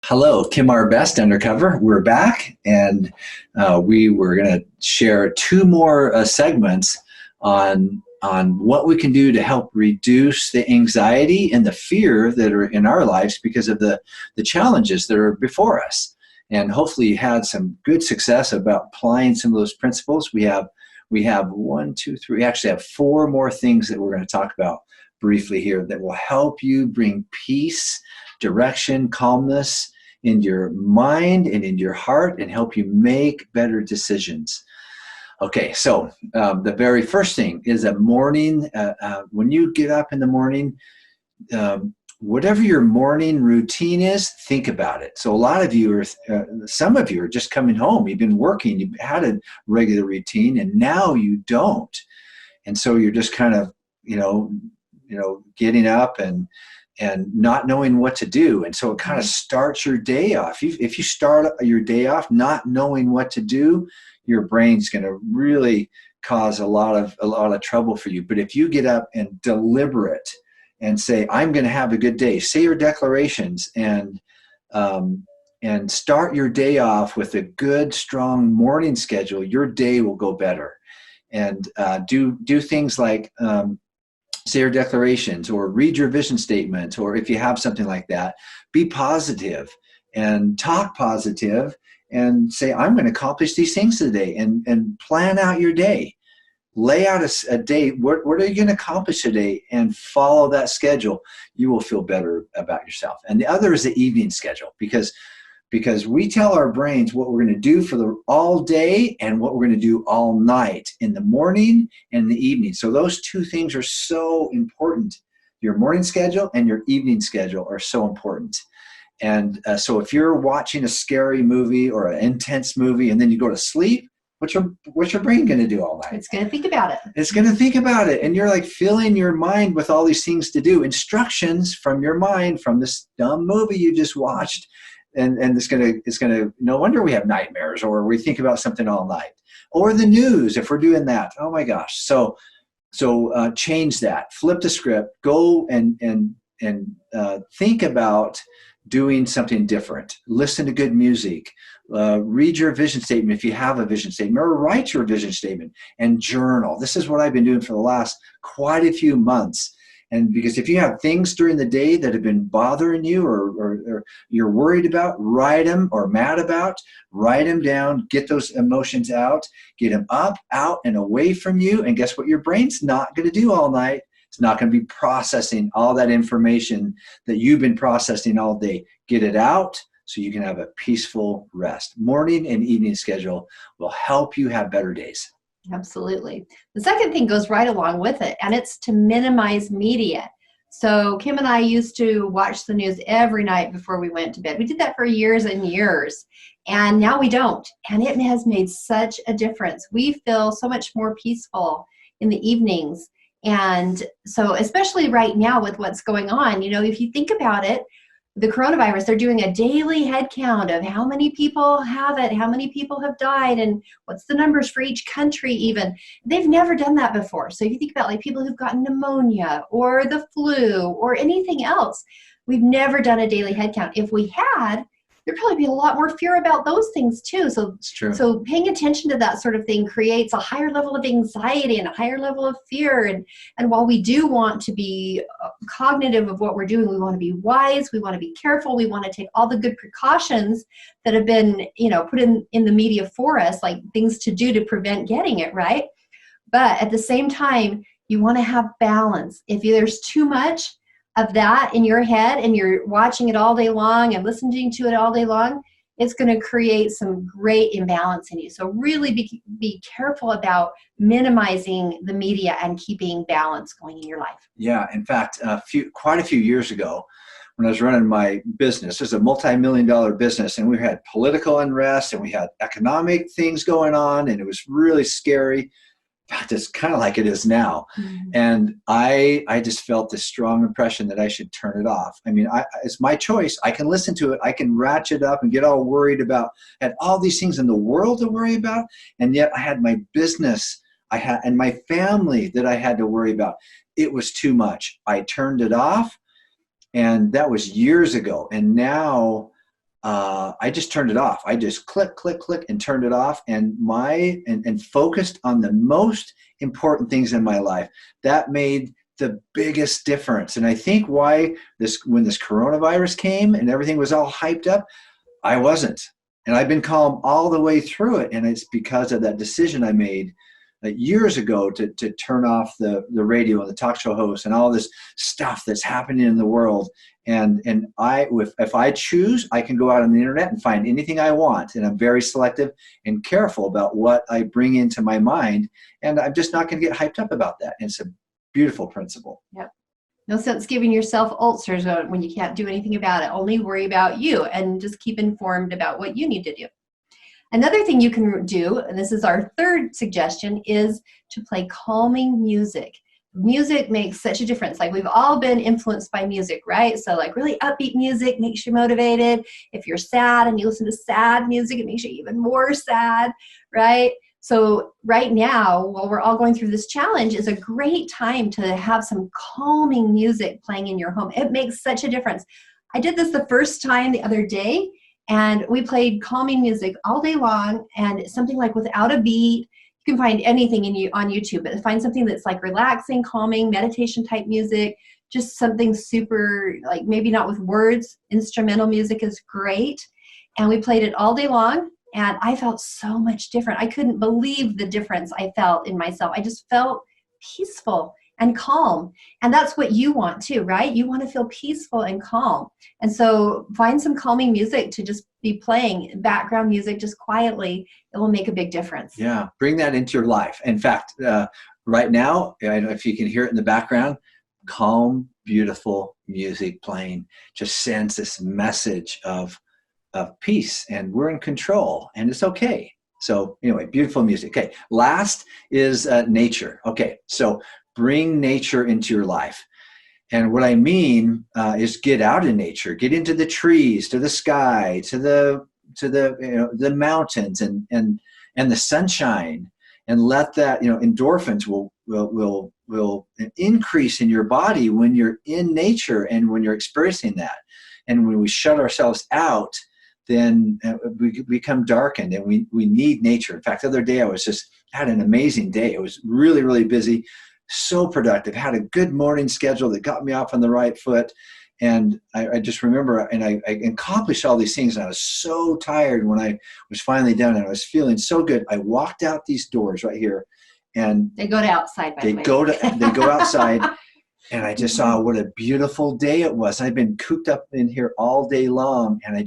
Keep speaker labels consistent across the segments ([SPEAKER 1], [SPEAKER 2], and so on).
[SPEAKER 1] Hello, Kim R. Best Undercover. We're back, and we were going to share two more segments on what we can do to help reduce the anxiety and the fear that are in our lives because of the challenges that are before us. And hopefully, you had some good success about applying some of those principles. We have one, two, three. We actually have four more things that we're going to talk about briefly here that will help you bring peace, direction, calmness in your mind and in your heart and help you make better decisions. Okay, so the very first thing is a morning, when you get up in the morning, whatever your morning routine is, think about it. So a lot of you some of you are just coming home. You've been working, you've had a regular routine, and now you don't. And so you're just kind of, getting up and not knowing what to do. And so it kind of starts your day off. If you start your day off not knowing what to do, your brain's going to really cause a lot of trouble for you. But if you get up and deliberate and say, I'm going to have a good day, say your declarations and start your day off with a good, strong morning schedule, your day will go better. And do things like say your declarations or read your vision statement, or if you have something like that, be positive and talk positive and say, I'm going to accomplish these things today, and plan out your day. Lay out a day. What are you going to accomplish today, and follow that schedule. You will feel better about yourself. And the other is the evening schedule, because we tell our brains what we're going to do for all day and what we're going to do all night, in the morning and the evening. So those two things are so important. Your morning schedule and your evening schedule are so important. And so if you're watching a scary movie or an intense movie and then you go to sleep, what's your brain going to do all night?
[SPEAKER 2] It's going to think about it.
[SPEAKER 1] It's going to think about it. And you're like filling your mind with all these things to do, instructions from your mind from this dumb movie you just watched. And it's gonna no wonder we have nightmares, or we think about something all night, or the news if we're doing that. Oh my gosh! So change that. Flip the script. Go and think about doing something different. Listen to good music. Read your vision statement if you have a vision statement, or write your vision statement and journal. This is what I've been doing for the last quite a few months. And because if you have things during the day that have been bothering you or you're worried about, write them, or mad about, write them down, get those emotions out, get them up, out, and away from you. And guess what your brain's not going to do all night? It's not going to be processing all that information that you've been processing all day. Get it out so you can have a peaceful rest. Morning and evening schedule will help you have better days.
[SPEAKER 2] Absolutely. The second thing goes right along with it, and it's to minimize media. So Kim and I used to watch the news every night before we went to bed. We did that for years and years, and now we don't. And it has made such a difference. We feel so much more peaceful in the evenings. And so especially right now with what's going on, if you think about it, the coronavirus, they're doing a daily head count of how many people have it, how many people have died, and what's the numbers for each country even. They've never done that before. So if you think about like people who've gotten pneumonia or the flu or anything else, we've never done a daily head count. If we had, there'd probably be a lot more fear about those things too. So
[SPEAKER 1] it's true.
[SPEAKER 2] So paying attention to that sort of thing creates a higher level of anxiety and a higher level of fear. And while we do want to be cognitive of what we're doing, we want to be wise, we want to be careful, we want to take all the good precautions that have been, put in the media for us, like things to do to prevent getting it, right? But at the same time, you want to have balance. If there's too much of that in your head and you're watching it all day long and listening to it all day long, it's going to create some great imbalance in you. So really be careful about minimizing the media and keeping balance going in your life.
[SPEAKER 1] Yeah, in fact, quite a few years ago, when I was running my business, it was a multi-million-dollar business, and we had political unrest and we had economic things going on, and it was really scary. It's kind of like it is now.
[SPEAKER 2] Mm-hmm.
[SPEAKER 1] And I just felt this strong impression that I should turn it off. I mean, it's my choice. I can listen to it. I can ratchet up and get all worried about, had all these things in the world to worry about. And yet I had my business, and my family that I had to worry about. It was too much. I turned it off, and that was years ago. And now I just turned it off. I just click, click, click, and turned it off, and focused on the most important things in my life. That made the biggest difference. And I think when this coronavirus came and everything was all hyped up, I wasn't. And I've been calm all the way through it. And it's because of that decision I made years ago to turn off the radio and the talk show hosts and all this stuff that's happening in the world. And if I choose, I can go out on the internet and find anything I want. And I'm very selective and careful about what I bring into my mind. And I'm just not going to get hyped up about that. And it's a beautiful principle.
[SPEAKER 2] Yep. No sense giving yourself ulcers when you can't do anything about it. Only worry about you and just keep informed about what you need to do. Another thing you can do, and this is our third suggestion, is to play calming music. Music makes such a difference. Like, we've all been influenced by music, right? So like really upbeat music makes you motivated. If you're sad and you listen to sad music, it makes you even more sad, right? So right now, while we're all going through this challenge, is a great time to have some calming music playing in your home. It makes such a difference. I did this the first time the other day, and we played calming music all day long, and something like Without a Beat. You can find anything on YouTube, but find something that's like relaxing, calming, meditation type music, just something super, like maybe not with words. Instrumental music is great. And we played it all day long, and I felt so much different. I couldn't believe the difference I felt in myself. I just felt peaceful and calm. And that's what you want too, right? You want to feel peaceful and calm. And so find some calming music to just be playing, background music, just quietly. It will make a big difference.
[SPEAKER 1] Yeah, bring that into your life. In fact, right now, I don't know if you can hear it in the background, calm, beautiful music playing just sends this message of peace, and we're in control, and it's okay. So anyway, beautiful music. Okay, last is nature. Okay, so bring nature into your life. And what I mean is get out in nature, get into the trees, to the sky, to the mountains and the sunshine, and let that, endorphins will increase in your body when you're in nature and when you're experiencing that. And when we shut ourselves out, then we become darkened, and we need nature. In fact, the other day I had an amazing day. It was really, really busy. So productive, had a good morning schedule that got me off on the right foot. And I just remember, and I accomplished all these things, and I was so tired when I was finally done, and I was feeling so good. I walked out these doors right here, and
[SPEAKER 2] they go to outside, by the way.
[SPEAKER 1] They go outside, and I just saw what a beautiful day it was. I'd been cooped up in here all day long, and I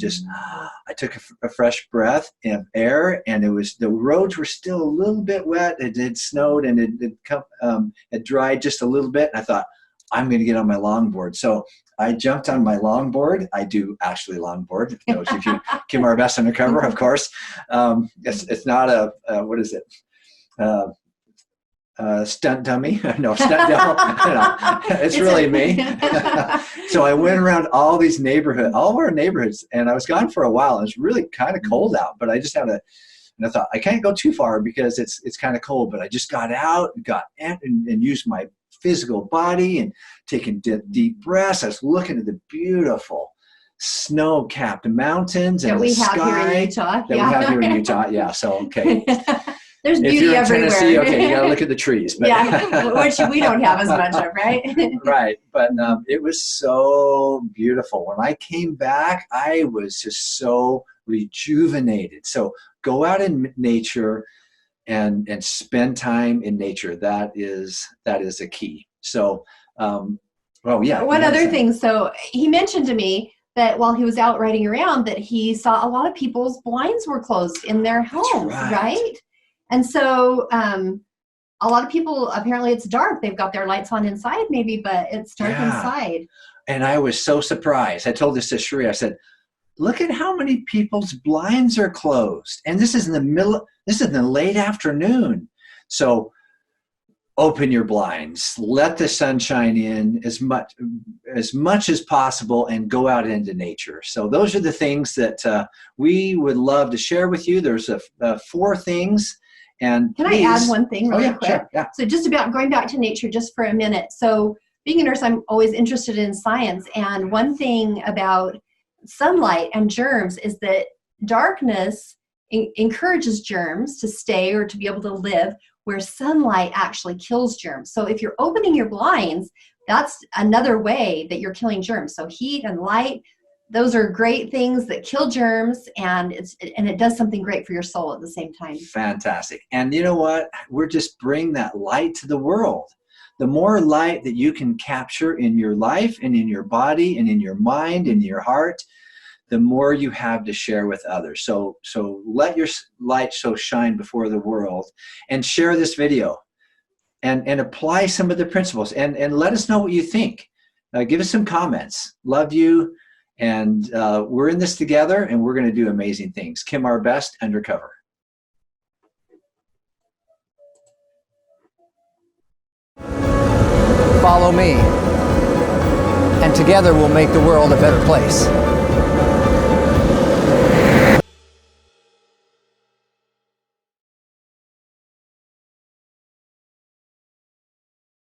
[SPEAKER 1] took a fresh breath of air, and the roads were still a little bit wet. It had snowed, and it dried just a little bit. And I thought, I'm going to get on my longboard. So I jumped on my longboard. I do actually longboard. If you Kim Our Best Undercover, of course. It's not what is it? Stunt dummy. No, stunt devil. No, it's really me. So I went around all of our neighborhoods, and I was gone for a while. It was really kind of cold out, but I just and I thought, I can't go too far because it's kind of cold, but I just got out, and used my physical body and taking deep breaths. I was looking at the beautiful snow-capped mountains and the sky that we have here in Utah. Yeah, so okay.
[SPEAKER 2] There's beauty
[SPEAKER 1] if you're in
[SPEAKER 2] everywhere.
[SPEAKER 1] Tennessee, okay, you got to look at the trees. But
[SPEAKER 2] yeah, which we don't have as much of, right?
[SPEAKER 1] Right, but it was so beautiful. When I came back, I was just so rejuvenated. So go out in nature and spend time in nature. That is a key. So, yeah.
[SPEAKER 2] One other thing. So he mentioned to me that while he was out riding around, that he saw a lot of people's blinds were closed in their homes, right? And so a lot of people, apparently it's dark. They've got their lights on inside maybe, but it's dark inside. And
[SPEAKER 1] I was so surprised. I told this to Sheree. I said, look at how many people's blinds are closed. And this is in the late afternoon. So open your blinds, let the sunshine in as much as possible, and go out into nature. So those are the things that we would love to share with you. There's 4 things. And
[SPEAKER 2] can I add one thing really quick?
[SPEAKER 1] Sure, yeah.
[SPEAKER 2] So just about going back to nature just for a minute. So being a nurse, I'm always interested in science. And one thing about sunlight and germs is that darkness encourages germs to stay or to be able to live, where sunlight actually kills germs. So if you're opening your blinds, that's another way that you're killing germs. So heat and light, those are great things that kill germs, and it does something great for your soul at the same time.
[SPEAKER 1] Fantastic. And you know what? We're just bringing that light to the world. The more light that you can capture in your life and in your body and in your mind and your heart, the more you have to share with others. So let your light so shine before the world, and share this video and apply some of the principles, and let us know what you think. Give us some comments. Love you. And we're in this together, and we're going to do amazing things. Kim, our best, undercover.
[SPEAKER 3] Follow me, and together we'll make the world a better place.